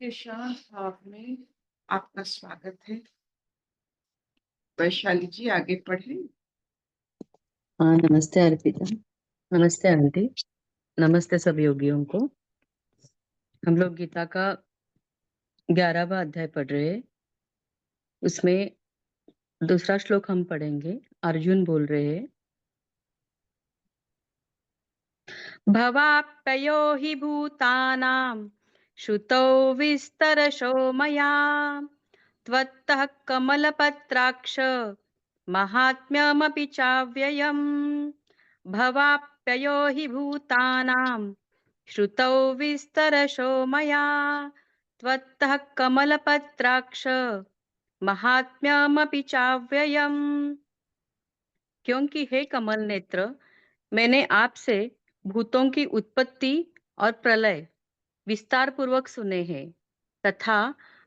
के शांत भाव में आपका स्वागत है। वैशाली जी आगे पढ़े। हाँ, नमस्ते अर्पिता। नमस्ते आंटी। नमस्ते सभी योगियों को। हम लोग गीता का 11वां अध्याय पढ़ रहे हैं। उसमें दूसरा श्लोक हम पढ़ेंगे। अर्जुन बोल रहे हैं, भवाप्ययो हि भूतानां श्रुतौ विस्तरशो मया त्वत्तः कमलपत्राक्ष महात्म्यमपि चाव्ययम्। भवाप्ययो हि भूतानां श्रुतौ विस्तरशो मया त्वत्तः कमलपत्राक्ष महात्म्यमपि चाव्ययम्। क्योंकि हे कमल नेत्र, मैंने आपसे भूतों की उत्पत्ति और प्रलय विस्तार पूर्वक सुने हैं तथा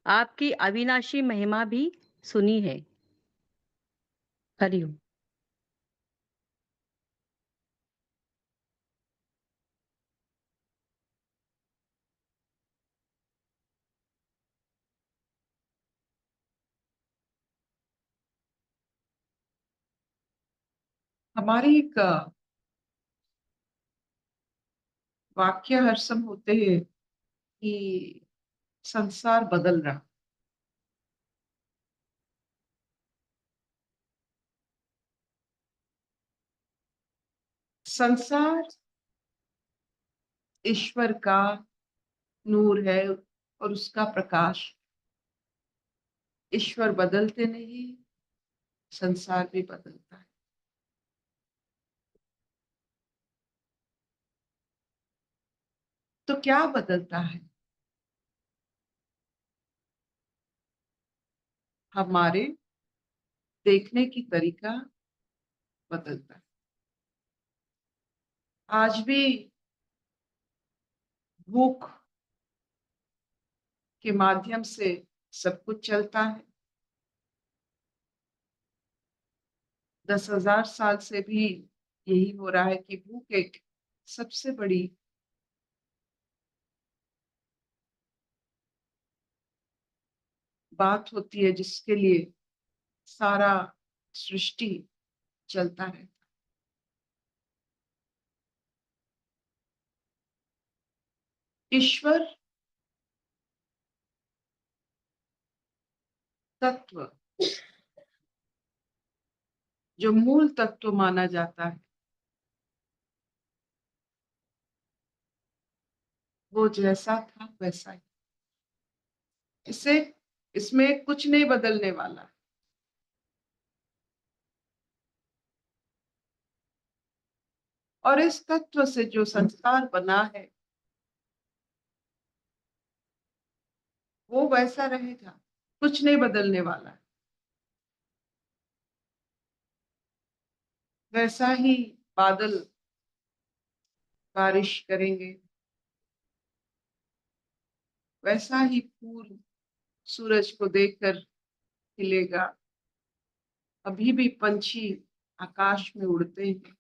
आपकी अविनाशी महिमा भी सुनी है। हरिओम। हमारे एक वाक्य हर समय होते हैं कि संसार बदल रहा। संसार ईश्वर का नूर है और उसका प्रकाश। ईश्वर बदलते नहीं, संसार भी बदलता है। तो क्या बदलता है? हमारे देखने की तरीका बदलता है। आज भी भूख के माध्यम से सब कुछ चलता है। 10,000 साल से भी यही हो रहा है कि भूख एक सबसे बड़ी बात होती है जिसके लिए सारा सृष्टि चलता है। ईश्वर तत्व जो मूल तत्व माना जाता है, वो जैसा था वैसा ही। इसे इसमें कुछ नहीं बदलने वाला। और इस तत्व से जो संसार बना है वो वैसा रहेगा, कुछ नहीं बदलने वाला। वैसा ही बादल बारिश करेंगे, वैसा ही फूल सूरज को देखकर खिलेगा। अभी भी पंछी आकाश में उड़ते हैं।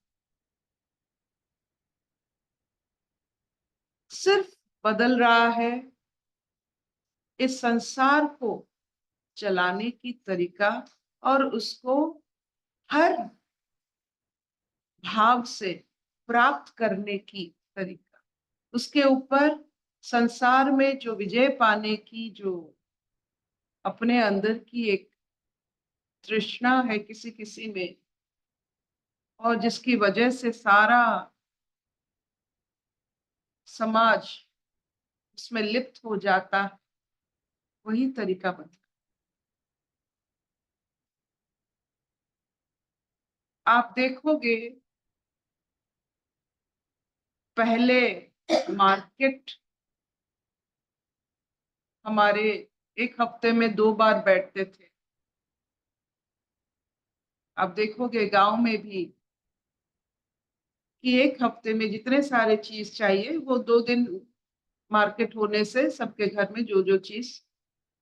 सिर्फ बदल रहा है इस संसार को चलाने की तरीका और उसको हर भाव से प्राप्त करने की तरीका। उसके ऊपर संसार में जो विजय पाने की जो अपने अंदर की एक तृष्णा है किसी किसी में, और जिसकी वजह से सारा समाज उसमें लिप्त हो जाता है, वही तरीका बदला। आप देखोगे पहले मार्केट हमारे एक हफ्ते में 2 बार बैठते थे। आप देखोगे गांव में भी कि एक हफ्ते में जितने सारे चीज चाहिए वो 2 दिन मार्केट होने से सबके घर में जो जो चीज।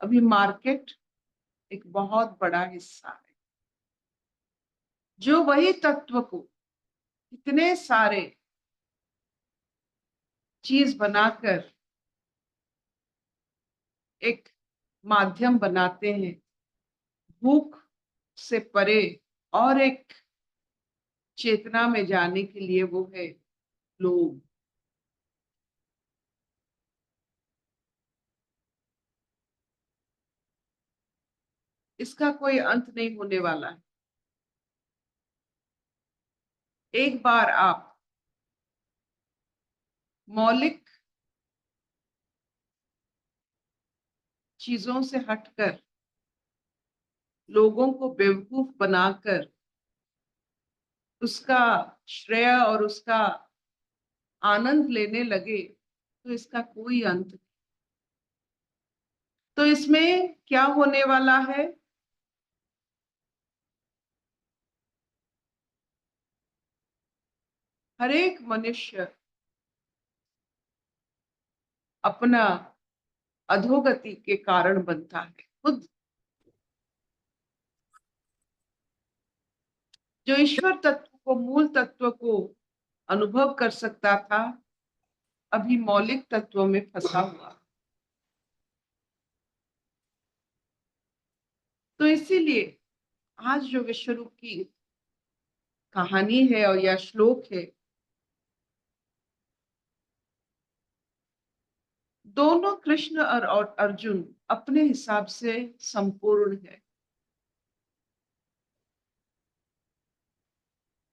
अभी मार्केट एक बहुत बड़ा हिस्सा है जो वही तत्व को इतने सारे चीज बनाकर एक माध्यम बनाते हैं भूख से परे और एक चेतना में जाने के लिए, वो है लोभ। इसका कोई अंत नहीं होने वाला है। एक बार आप मौलिक चीजों से हटकर लोगों को बेवकूफ बनाकर उसका श्रेय और उसका आनंद लेने लगे तो इसका कोई अंत नहीं। तो इसमें क्या होने वाला है? हर एक मनुष्य अपना अधोगति के कारण बनता है खुद। जो ईश्वर तत्व को, मूल तत्व को अनुभव कर सकता था, अभी मौलिक तत्वों में फंसा हुआ। तो इसीलिए आज जो विश्व रूप की कहानी है और यह श्लोक है, दोनों कृष्ण और अर्जुन अपने हिसाब से संपूर्ण है।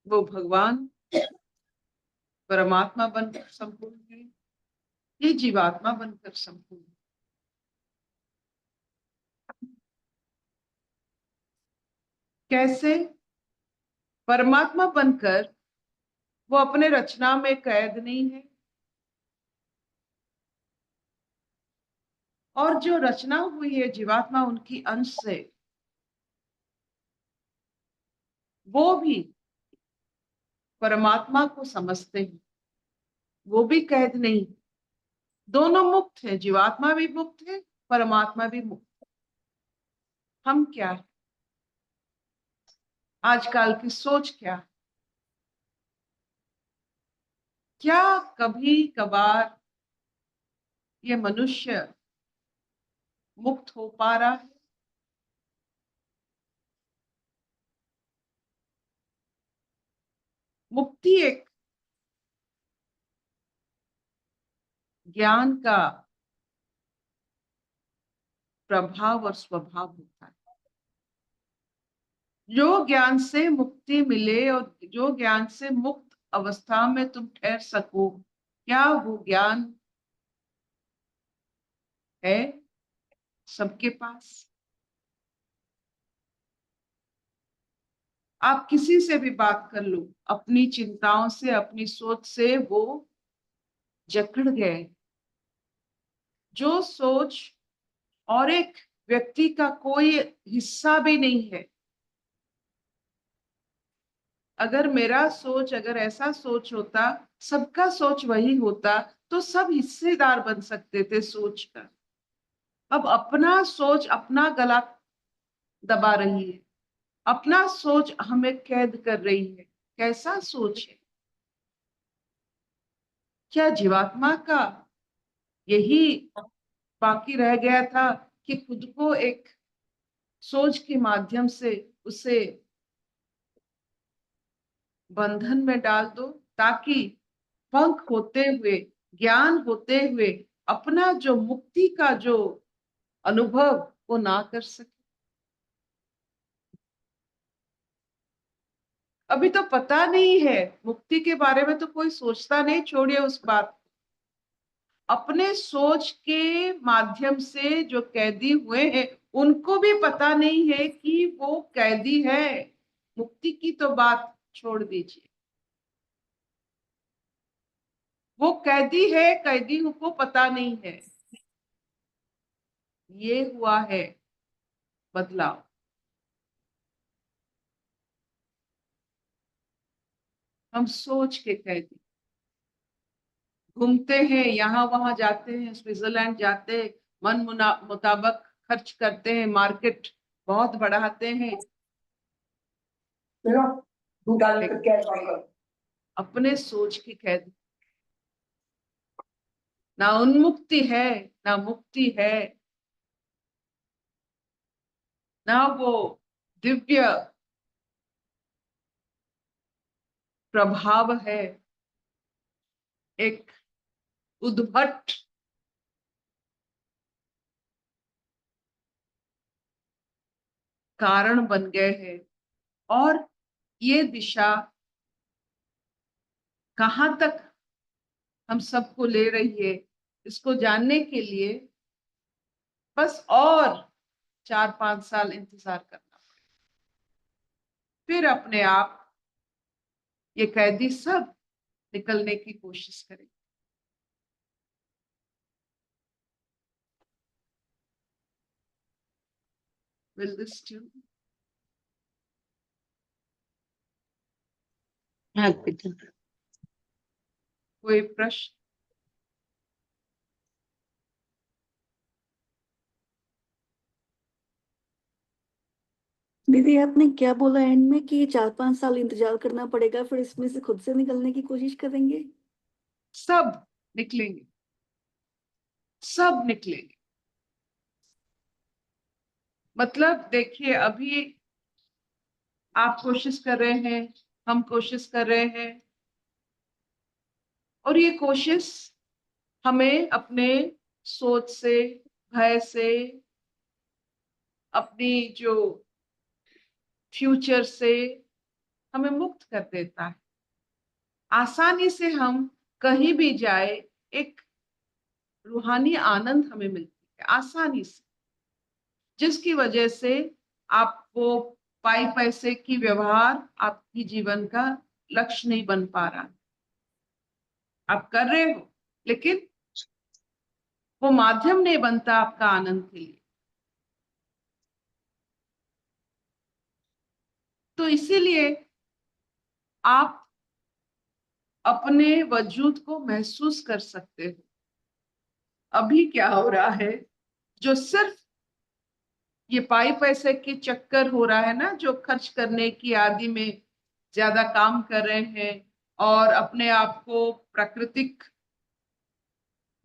वो भगवान परमात्मा बनकर संपूर्ण है, ये जीवात्मा बनकर संपूर्ण है। कैसे? परमात्मा बनकर वो अपने रचना में कैद नहीं है, और जो रचना हुई है जीवात्मा उनकी अंश से, वो भी परमात्मा को समझते हैं, वो भी कैद नहीं। दोनों मुक्त है, जीवात्मा भी मुक्त है, परमात्मा भी मुक्त है। हम क्या है? आजकल की सोच क्या है? क्या कभी कभार ये मनुष्य मुक्त हो पा रहा है? मुक्ति एक ज्ञान का प्रभाव और स्वभाव होता है। जो ज्ञान से मुक्ति मिले और जो ज्ञान से मुक्त अवस्था में तुम ठहर सको, क्या वो ज्ञान है सबके पास? आप किसी से भी बात कर लो, अपनी चिंताओं से, अपनी सोच से वो जकड़ गए। जो सोच और एक व्यक्ति का कोई हिस्सा भी नहीं है। अगर मेरा सोच, अगर ऐसा सोच होता, सबका सोच वही होता, तो सब हिस्सेदार बन सकते थे सोच का। अब अपना सोच अपना गला दबा रही है, अपना सोच हमें कैद कर रही है। कैसा सोच है? क्या जीवात्मा का यही बाकी रह गया था कि खुद को एक सोच के माध्यम से उसे बंधन में डाल दो, ताकि पंख होते हुए, ज्ञान होते हुए अपना जो मुक्ति का जो अनुभव वो ना कर सके? अभी तो पता नहीं है मुक्ति के बारे में, तो कोई सोचता नहीं, छोड़िए उस बात। अपने सोच के माध्यम से जो कैदी हुए हैं उनको भी पता नहीं है कि वो कैदी है। मुक्ति की तो बात छोड़ दीजिए, वो कैदी है, कैदी को पता नहीं है। ये हुआ है बदलाव। हम सोच के कैदी घूमते हैं, यहाँ वहां जाते हैं, स्विट्जरलैंड जाते हैं, मन मुताबिक खर्च करते हैं, मार्केट बहुत बढ़ाते हैं, अपने सोच की कैद। ना उन्मुक्ति है, ना मुक्ति है। ना वो दिव्य प्रभाव है, एक उद्भट कारण बन गए हैं। और ये दिशा कहाँ तक हम सबको ले रही है, इसको जानने के लिए बस और 4-5 साल इंतजार करना पड़ेगा। फिर अपने आप ये कैदी सब निकलने की कोशिश करेंगे। Will this do? हाँ अर्पिता। कोई प्रश्न? दीदी आपने क्या बोला एंड में कि 4-5 साल इंतजार करना पड़ेगा, फिर इसमें से खुद से निकलने की कोशिश करेंगे? सब निकलेंगे, सब निकलेंगे। मतलब देखिए, अभी आप कोशिश कर रहे हैं, हम कोशिश कर रहे हैं, और ये कोशिश हमें अपने सोच से, भय से, अपनी जो फ्यूचर से हमें मुक्त कर देता है। आसानी से हम कहीं भी जाए, एक रूहानी आनंद हमें मिलती है आसानी से, जिसकी वजह से आपको पाई पैसे की व्यवहार आपकी जीवन का लक्ष्य नहीं बन पा रहा। आप कर रहे हो, लेकिन वो माध्यम नहीं बनता आपका आनंद के लिए। तो इसीलिए आप अपने वजूद को महसूस कर सकते हो। अभी क्या हो रहा है, जो सिर्फ ये पाई पैसे के चक्कर हो रहा है ना, जो खर्च करने की आदि में ज्यादा काम कर रहे हैं और अपने आप को प्राकृतिक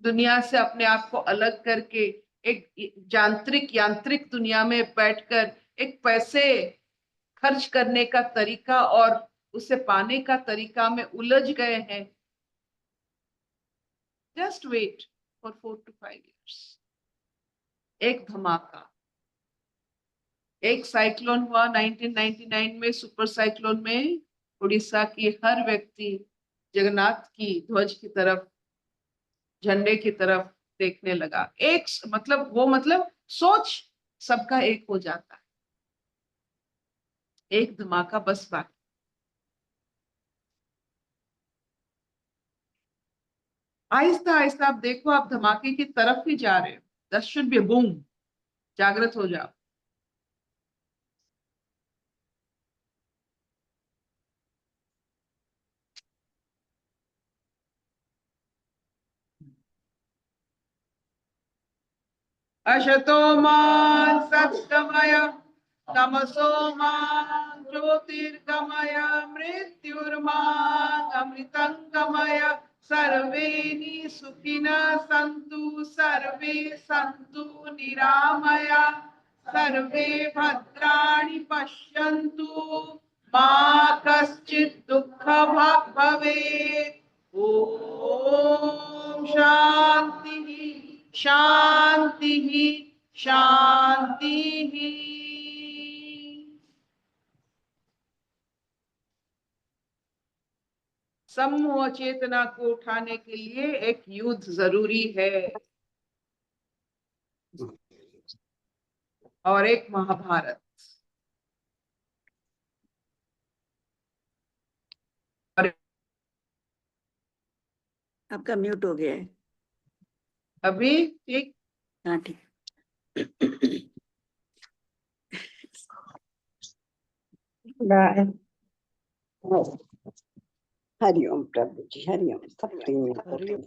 दुनिया से अपने आप को अलग करके एक यांत्रिक दुनिया में बैठकर एक पैसे खर्च करने का तरीका और उसे पाने का तरीका में उलझ गए हैं। Just wait for 4 to 5 years। एक धमाका, एक साइक्लोन हुआ 1999 में, सुपर साइक्लोन में उड़ीसा की हर व्यक्ति जगन्नाथ की ध्वज की तरफ, झंडे की तरफ देखने लगा। एक मतलब सोच सबका एक हो जाता है। एक धमाका बस बाकी। आहिस्ता आहिस्ता आप देखो, आप धमाके की तरफ ही जा रहे हो। That should be boom. जागृत हो जाओ। अशतो मा सत्कमय, तमसो मा ज्योतिर्गमय, मृत्युर्मा अमृतंगमय। सर्वे सुखिनः सन्तु, सर्वे सन्तु निरामया, सर्वे भद्राणि पश्यन्तु, मा कश्चित् दुःखभाग् भवेत्। ओम शांति शांति शांति। समूह चेतना को उठाने के लिए एक युद्ध जरूरी है, और एक महाभारत। और आपका म्यूट हो गया है। अभी ठीक? हाँ ठीक। हरिओम प्रभु जी, हरिओम। सब प्रेम हरिओम।